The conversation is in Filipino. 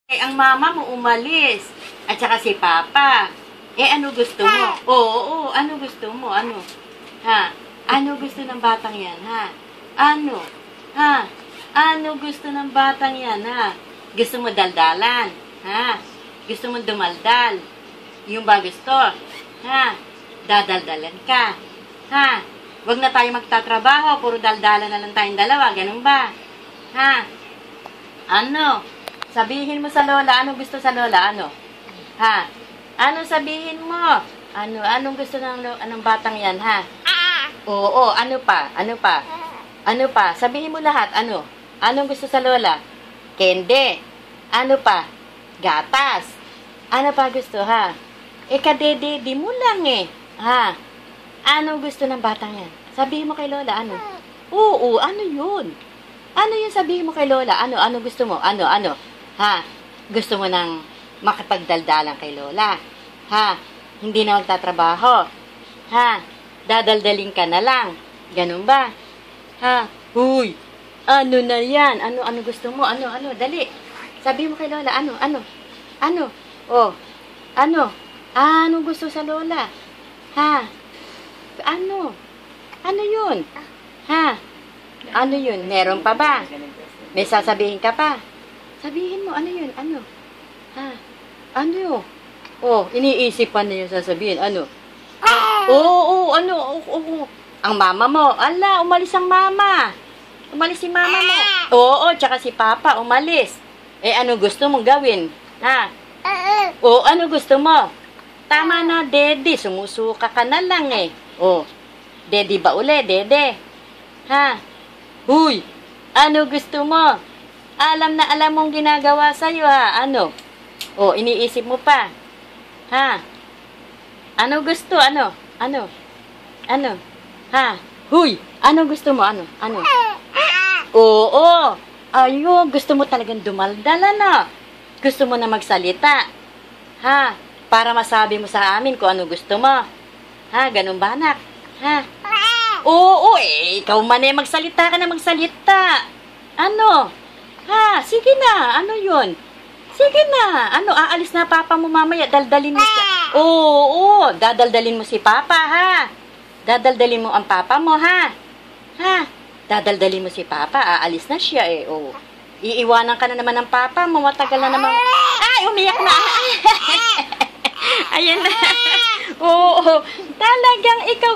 Ang mama mo umalis. At saka si papa. Ano gusto mo? Oo, ano gusto mo? Ano? Ha? Ano gusto ng batang yan, ha? Ano? Ha? Ano gusto ng batang yan, ha? Gusto mo daldalan? Ha? Gusto mo dumaldal? Yung ba gusto? Ha? Dadaldalan ka? Ha? Huwag na tayo magtatrabaho, puro daldalan na lang tayong dalawa, ganun ba? Ha? Ano? Sabihin mo sa lola, anong gusto sa lola? Ano? Ha? Ano sabihin mo? Anong gusto ng batang yan, ha? Oo, ano pa? Ano pa? Ano pa? Sabihin mo lahat, ano? Anong gusto sa lola? Kende. Ano pa? Gatas. Ano pa gusto, ha? Kadede mo lang ha? Anong gusto ng batang yan? Sabihin mo kay lola, ano? Oo, ano yun? Ano yun sabihin mo kay lola? Ano gusto mo? Ano? Ha? Gusto mo ng makapagdaldalan kay lola? Ha? Hindi na magtatrabaho? Ha? Dadaldaling ka na lang? Ganun ba? Ha? Huy! Ano na yan? Ano gusto mo? Ano? Dali. Sabihin mo kay lola, ano? Oh, ano? Ano gusto sa lola? Ha? Ano yun? Ha? Ano yun? Meron pa ba? May sasabihin ka pa? Sabihin mo, ano yun? Ano? Ha? Ano? Oh, iniisip pa na yung sasabihin. Ano? Oo, ano? Ang mama mo. Ala, umalis ang mama. Umalis si mama mo. Oo, tsaka si papa, umalis. Ano gusto mong gawin? Ha? Oo, ano gusto mo? Tama na, Dede. Sumusuka ka na lang Oh, Dede ba uli? Dede? Ha? Huy! Ano gusto mo? Alam na alam mong ginagawa sa'yo, ha? Ano? Oh, iniisip mo pa. Ha? Ano gusto? Ano? Ha? Huy! Ano gusto mo? Ano? Oo! Ayo, gusto mo talagang dumaldala na. Gusto mo na magsalita. Ha? Para masabi mo sa amin kung ano gusto mo. Ha? Ganun ba, anak? Ha? Oo, ikaw man magsalita ka na magsalita. Ano? Ha? Sige na. Ano yun? Sige na. Aalis na papa mo mamaya. Daldalin mo siya. Oo, dadaldalin mo si papa, ha? Dadaldalin mo ang papa mo, ha? Ha? Dadaldalin mo si papa. Aalis na siya, Oh. Iiwanan ka na naman ng papa mo. Matagal na naman. Ay, umiyak na. Ayan na. Oo, talagang ikaw.